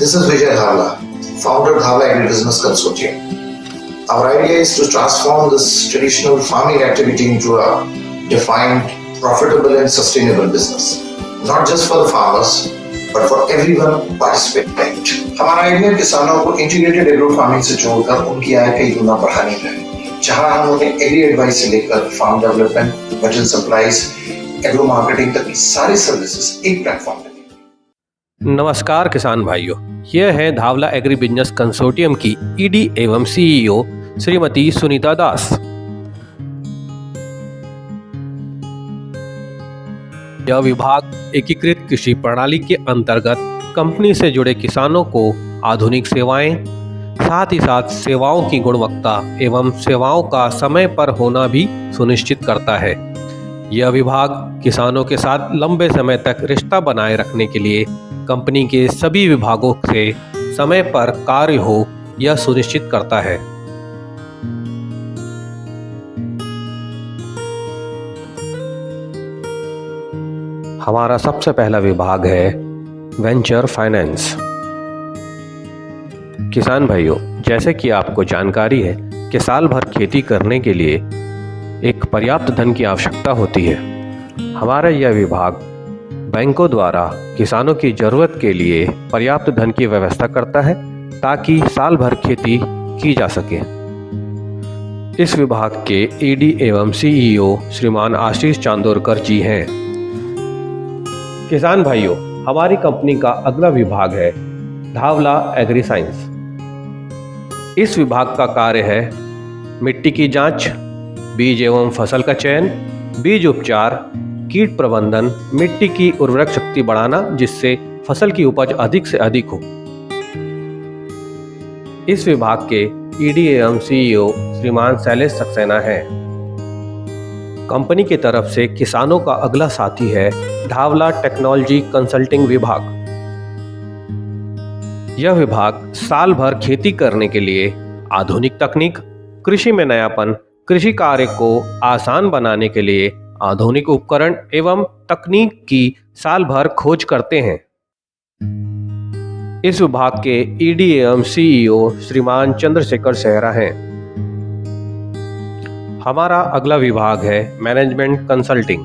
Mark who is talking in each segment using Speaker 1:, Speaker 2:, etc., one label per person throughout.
Speaker 1: This is Vijay Dhavla, founder of Dhavla Agribusiness Consortium. Our idea is to transform this traditional farming activity into a defined, profitable and sustainable business. Not just for the farmers, but for everyone who participates. हमारा idea किसानों को integrated agro farming से जोड़कर उनकी आय कई गुना बढ़ानी है, जहां हम उन्हें एग्री एडवाइस से लेकर farm development, material supplies, agro marketing तक की सारी सर्विसेज एक प्लेटफॉर्म पर।
Speaker 2: नमस्कार किसान भाइयों, यह है धावला एग्री बिजनेस कंसोर्टियम की ईडी एवं सीईओ श्रीमती सुनीता दास। यह विभाग एकीकृत कृषि प्रणाली के अंतर्गत कंपनी से जुड़े किसानों को आधुनिक सेवाएं, साथ ही साथ सेवाओं की गुणवत्ता एवं सेवाओं का समय पर होना भी सुनिश्चित करता है। यह विभाग किसानों के साथ लंबे समय तक रिश्ता बनाए रखने के लिए कंपनी के सभी विभागों से समय पर कार्य हो यह सुनिश्चित करता है। हमारा सबसे पहला विभाग है वेंचर फाइनेंस। किसान भाइयों, जैसे कि आपको जानकारी है कि साल भर खेती करने के लिए एक पर्याप्त धन की आवश्यकता होती है। हमारा यह विभाग बैंकों द्वारा किसानों की जरूरत के लिए पर्याप्त धन की व्यवस्था करता है ताकि साल भर खेती की जा सके। इस विभाग के ईडी एवं सीईओ श्रीमान आशीष चांदोरकर जी हैं। किसान भाइयों, हमारी कंपनी का अगला विभाग है धावला एग्री साइंस। इस विभाग का कार्य है मिट्टी की जांच, बीज एवं फसल का चयन, बीज उपचार, कीट प्रबंधन, मिट्टी की उर्वरक शक्ति बढ़ाना जिससे फसल की उपज अधिक से अधिक हो। इस विभाग के ईडी एवं सीईओ श्रीमान शैलेश सक्सेना हैं। कंपनी की तरफ से किसानों का अगला साथी है धावला टेक्नोलॉजी कंसल्टिंग विभाग। यह विभाग साल भर खेती करने के लिए आधुनिक तकनीक, कृषि में नयापन, कृषि कार्य को आसान बनाने के लिए आधुनिक उपकरण एवं तकनीक की साल भर खोज करते हैं। इस विभाग के ईडी एवं सीईओ श्रीमान चंद्रशेखर सेहरा हैं। हमारा अगला विभाग है मैनेजमेंट कंसल्टिंग।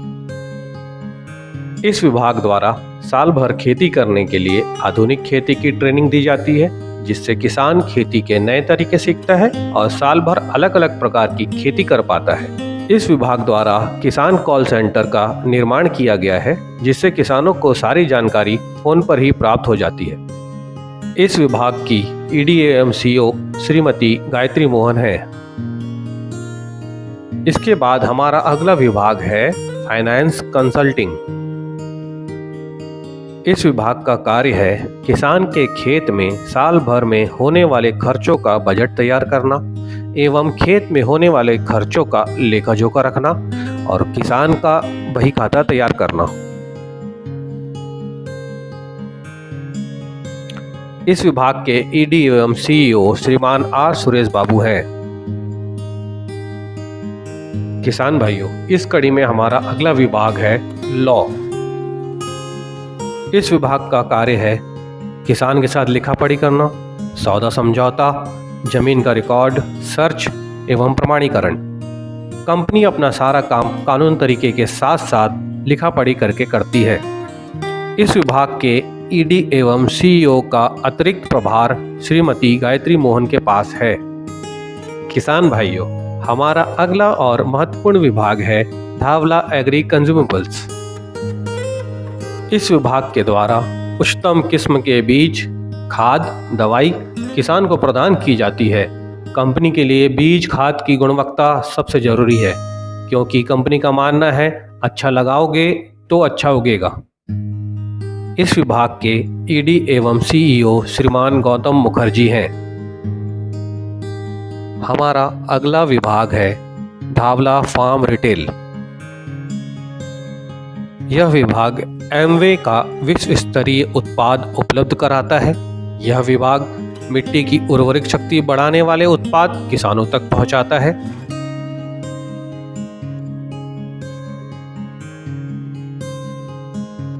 Speaker 2: इस विभाग द्वारा साल भर खेती करने के लिए आधुनिक खेती की ट्रेनिंग दी जाती है जिससे किसान खेती के नए तरीके सीखता है और साल भर अलग अलग प्रकार की खेती कर पाता है। इस विभाग द्वारा किसान कॉल सेंटर का निर्माण किया गया है जिससे किसानों को सारी जानकारी फोन पर ही प्राप्त हो जाती है। इस विभाग की ईडी एवं सीईओ श्रीमती गायत्री मोहन है। इसके बाद हमारा अगला विभाग है फाइनेंस कंसल्टिंग। इस विभाग का कार्य है किसान के खेत में साल भर में होने वाले खर्चों का बजट तैयार करना एवं खेत में होने वाले खर्चों का लेखा जोखा रखना और किसान का बही खाता तैयार करना। इस विभाग के ईडी एवं सीईओ श्रीमान आर सुरेश बाबू हैं। किसान भाइयों, इस कड़ी में हमारा अगला विभाग है लॉ। इस विभाग का कार्य है किसान के साथ लिखा पढ़ी करना, सौदा समझौता, जमीन का रिकॉर्ड, सर्च एवं प्रमाणीकरण। कंपनी अपना सारा काम कानून तरीके के साथ साथ लिखा पढ़ी करके करती है। इस विभाग के ईडी एवं सीईओ का अतिरिक्त प्रभार श्रीमती गायत्री मोहन के पास है। किसान भाइयों, हमारा अगला और महत्वपूर्ण विभाग है धावला एग्री कंज्यूमेबल्स। इस विभाग के द्वारा उच्चतम किस्म के बीज, खाद, दवाई किसान को प्रदान की जाती है। कंपनी के लिए बीज खाद की गुणवत्ता सबसे जरूरी है क्योंकि कंपनी का मानना है अच्छा लगाओगे तो अच्छा उगेगा। इस विभाग के ईडी एवं सीईओ श्रीमान गौतम मुखर्जी हैं। हमारा अगला विभाग है धावला फार्म रिटेल। यह विभाग एमवे का विश्व स्तरीय उत्पाद उपलब्ध कराता है। यह विभाग मिट्टी की उर्वरक शक्ति बढ़ाने वाले उत्पाद किसानों तक पहुंचाता है।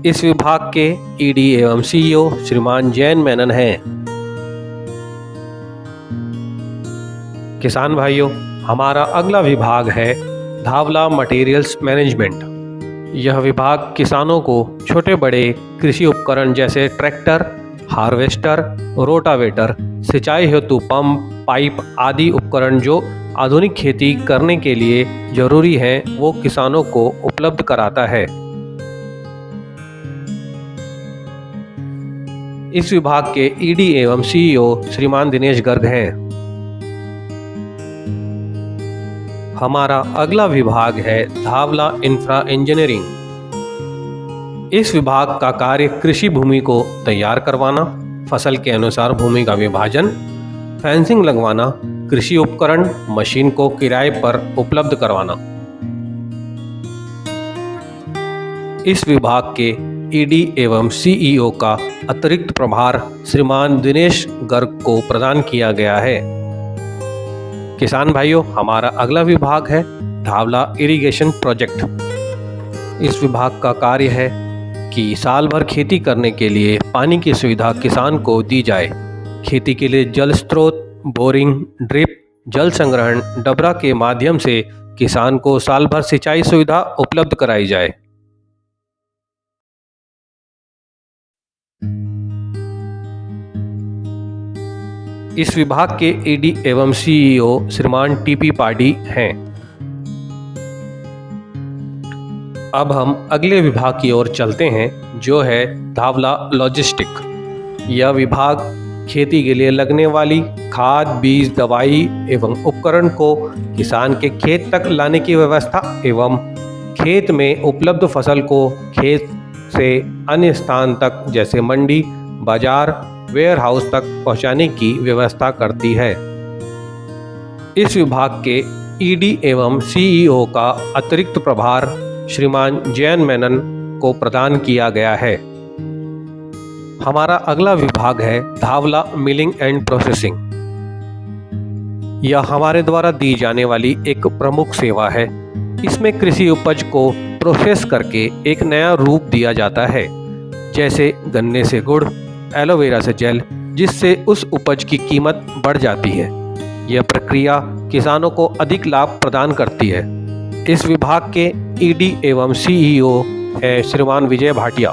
Speaker 2: इस विभाग के ईडी एवं सीईओ श्रीमान जैन मेनन हैं। किसान भाइयों, हमारा अगला विभाग है धावला मटेरियल्स मैनेजमेंट। यह विभाग किसानों को छोटे बड़े कृषि उपकरण जैसे ट्रैक्टर, हार्वेस्टर, रोटावेटर, सिंचाई हेतु पंप, पाइप आदि उपकरण जो आधुनिक खेती करने के लिए जरूरी हैं, वो किसानों को उपलब्ध कराता है। इस विभाग के ईडी एवं सीईओ श्रीमान दिनेश गर्ग हैं। हमारा अगला विभाग है धावला इंफ्रा इंजीनियरिंग। इस विभाग का कार्य कृषि भूमि को तैयार करवाना, फसल के अनुसार भूमि का विभाजन, फेंसिंग लगवाना, कृषि उपकरण, मशीन को किराए पर उपलब्ध करवाना। इस विभाग के ईडी एवं सीईओ का अतिरिक्त प्रभार श्रीमान दिनेश गर्ग को प्रदान किया गया है। किसान भाइयों, हमारा अगला विभाग है धावला इरिगेशन प्रोजेक्ट। इस विभाग का कार्य है कि साल भर खेती करने के लिए पानी की सुविधा किसान को दी जाए। खेती के लिए जल स्रोत, बोरिंग, ड्रिप, जल संग्रहण, डबरा के माध्यम से किसान को साल भर सिंचाई सुविधा उपलब्ध कराई जाए। इस विभाग के ईडी एवं सीईओ श्रीमान टीपी पाडी हैं। अब हम अगले विभाग की ओर चलते हैं, जो है धावला लॉजिस्टिक। यह विभाग खेती के लिए लगने वाली खाद, बीज, दवाई एवं उपकरण को किसान के खेत तक लाने की व्यवस्था एवं खेत में उपलब्ध फसल को खेत से अन्य स्थान तक जैसे मंडी, बाजार, वेयर हाउस तक पहुंचाने की व्यवस्था करती है। इस विभाग के ईडी एवं सीईओ का अतिरिक्त प्रभार श्रीमान जैन मेनन को प्रदान किया गया है। हमारा अगला विभाग है धावला मिलिंग एंड प्रोसेसिंग। यह हमारे द्वारा दी जाने वाली एक प्रमुख सेवा है। इसमें कृषि उपज को प्रोसेस करके एक नया रूप दिया जाता है, जैसे गन्ने से गुड़, एलोवेरा से जेल, जिससे उस उपज की कीमत बढ़ जाती है। यह प्रक्रिया किसानों को अधिक लाभ प्रदान करती है। इस विभाग के ईडी एवं सीईओ है श्रीमान विजय भाटिया।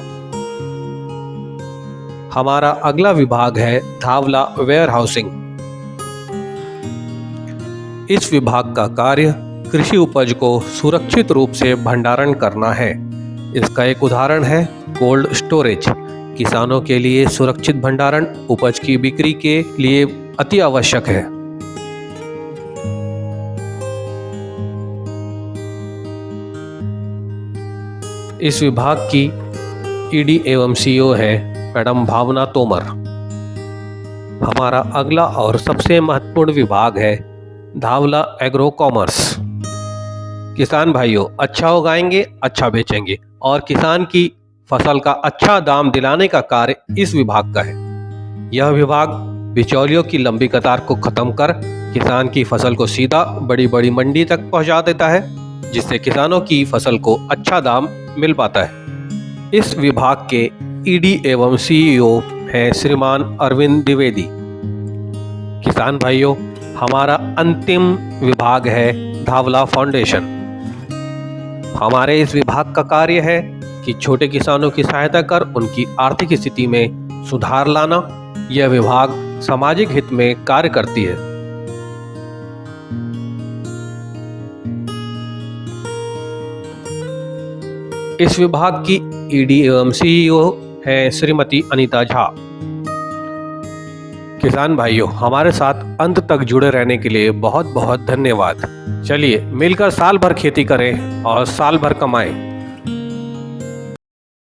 Speaker 2: हमारा अगला विभाग है धावला वेयर हाउसिंग। इस विभाग का कार्य कृषि उपज को सुरक्षित रूप से भंडारण करना है। इसका एक उदाहरण है कोल्ड स्टोरेज। किसानों के लिए सुरक्षित भंडारण उपज की बिक्री के लिए अति आवश्यक है। इस विभाग की ईडी एवं सीईओ है मैडम भावना तोमर। हमारा अगला और सबसे महत्वपूर्ण विभाग है धावला एग्रो कॉमर्स। किसान भाइयों, अच्छा उगाएंगे, अच्छा बेचेंगे और किसान की फसल का अच्छा दाम दिलाने का कार्य इस विभाग का है। यह विभाग बिचौलियों की लंबी कतार को खत्म कर किसान की फसल को सीधा बड़ी बड़ी मंडी तक पहुंचा देता है, जिससे किसानों की फसल को अच्छा दाम मिल पाता है। इस विभाग के ईडी एवं सीईओ हैं श्रीमान अरविंद द्विवेदी। किसान भाइयों, हमारा अंतिम विभाग है धावला फाउंडेशन। हमारे इस विभाग का कार्य है कि छोटे किसानों की सहायता कर उनकी आर्थिक स्थिति में सुधार लाना। यह विभाग सामाजिक हित में कार्य करती है। इस विभाग की ईडी एवं सीईओ है श्रीमती अनीता झा। किसान भाइयों, हमारे साथ अंत तक जुड़े रहने के लिए बहुत बहुत धन्यवाद। चलिए मिलकर साल भर खेती करें और साल भर कमाएं।